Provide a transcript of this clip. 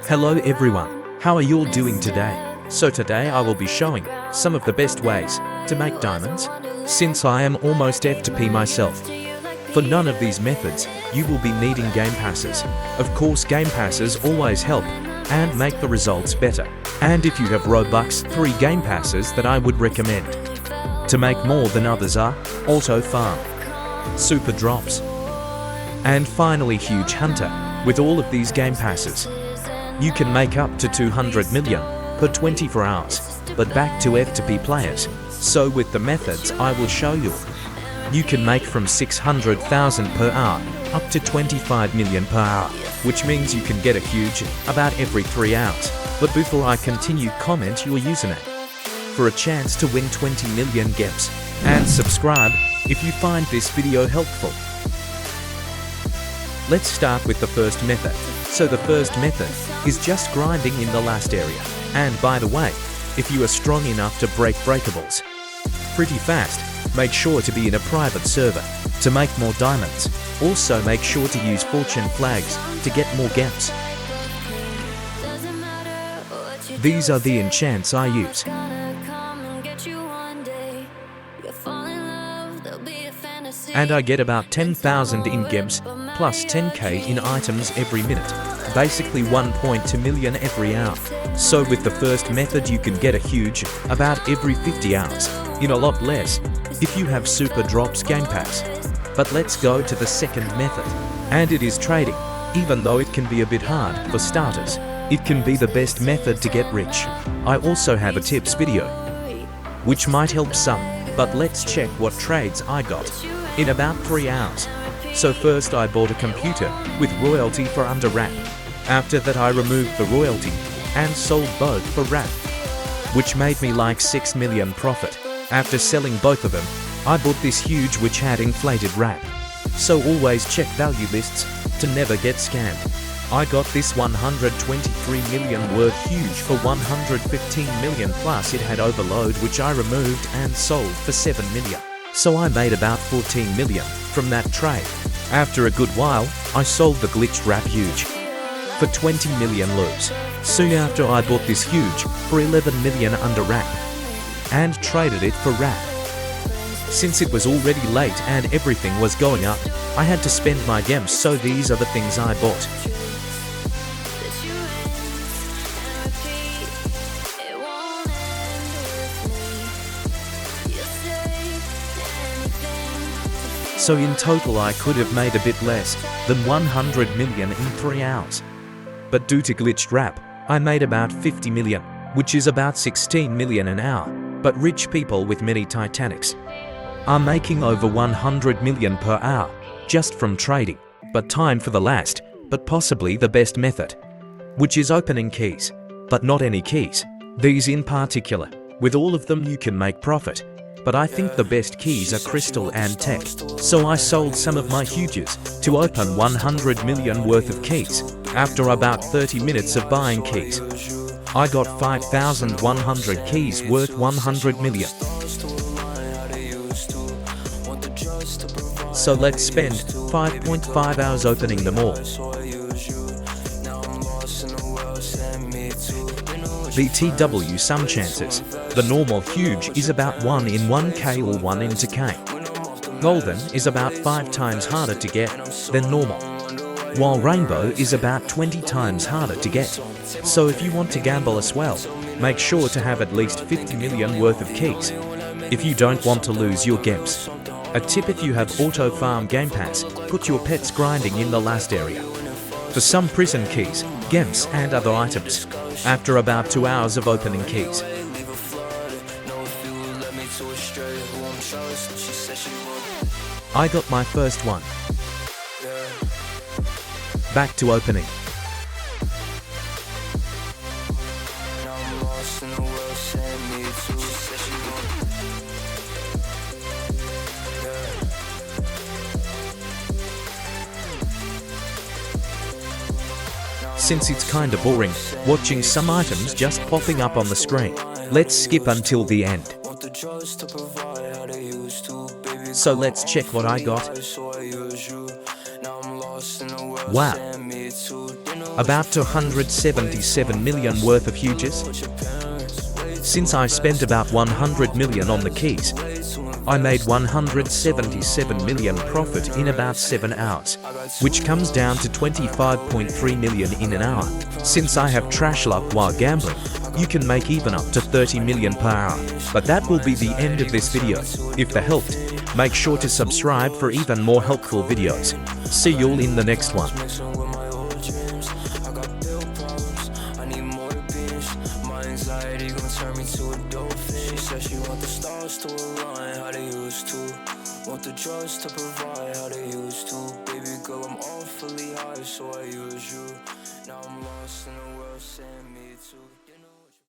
Hello everyone, how are you all doing today? So today I will be showing some of the best ways to make diamonds, since I am almost F2P myself. For none of these methods, you will be needing game passes. Of course, game passes always help and make the results better. And if you have Robux, 3 game passes that I would recommend to make more than others are Auto Farm, Super Drops, and finally Huge Hunter. With all of these game passes, you can make up to 200 million per 24 hours. But back to F2P players. So with the methods I will show you, you can make from 600,000 per hour up to 25 million per hour, which means you can get a huge about every 3 hours. But before I continue, comment your username for a chance to win 20 million gems, and subscribe if you find this video helpful. Let's start with the first method. So the first method is just grinding in the last area. And by the way, if you are strong enough to break breakables pretty fast, make sure to be in a private server to make more diamonds. Also make sure to use fortune flags to get more gems. These are the enchants I use. And I get about 10,000 in gems plus 10k in items every minute, basically 1.2 million every hour. So with the first method you can get a huge about every 50 hours in a lot less if you have Super Drops Game Pass. But let's go to the second method, and it is trading. Even though it can be a bit hard for starters, it can be the best method to get rich. I also have a tips video which might help some, but let's check what trades I got in about 3 hours. So first I bought a computer with royalty for under wrap. After that I removed the royalty and sold both for wrap, which made me like 6 million profit. After selling both of them, I bought this huge which had inflated wrap. So always check value lists to never get scammed. I got this 123 million worth huge for 115 million, plus it had overload which I removed and sold for 7 million. So I made about 14 million from that trade. After a good while, I sold the glitched wrap huge for 20 million loops. Soon after I bought this huge for 11 million under wrap and traded it for wrap. Since it was already late and everything was going up, I had to spend my gems, so these are the things I bought. So in total I could have made a bit less than 100 million in 3 hours. But due to glitched wrap, I made about 50 million, which is about 16 million an hour. But rich people with many Titanics are making over 100 million per hour just from trading. But time for the last, but possibly the best method, which is opening keys. But not any keys, these in particular. With all of them you can make profit. But I think the best keys are crystal and tech. So I sold some of my huges to open 100 million worth of keys. After about 30 minutes of buying keys, I got 5,100 keys worth 100 million. So let's spend 5.5 hours opening them all. BTW some chances. The normal huge is about 1 in 1k or 1 into k. Golden is about 5 times harder to get than normal, while rainbow is about 20 times harder to get. So if you want to gamble as well, make sure to have at least 50 million worth of keys if you don't want to lose your gems. A tip: if you have Auto Farm Game Pass, put your pets grinding in the last area for some prison keys, gems and other items after about 2 hours of opening keys. I got my first one. Back to opening. Since it's kinda boring watching some items just popping up on the screen, let's skip until the end. So let's check what I got. Wow, About 277 million worth of huges. Since I spent about 100 million on the keys, I made 177 million profit in about 7 hours, which comes down to 25.3 million in an hour. Since I have trash luck while gambling, you can make even up to 30 million per hour. But that will be the end of this video. If that helped, make sure to subscribe for even more helpful videos. See you all in the next one. Anxiety gon' turn me to a dope fish. She said she want the stars to align, how they used to. Want the drugs to provide, how they used to. Baby girl, I'm awfully high, so I use you. Now I'm lost in the world, saying me too.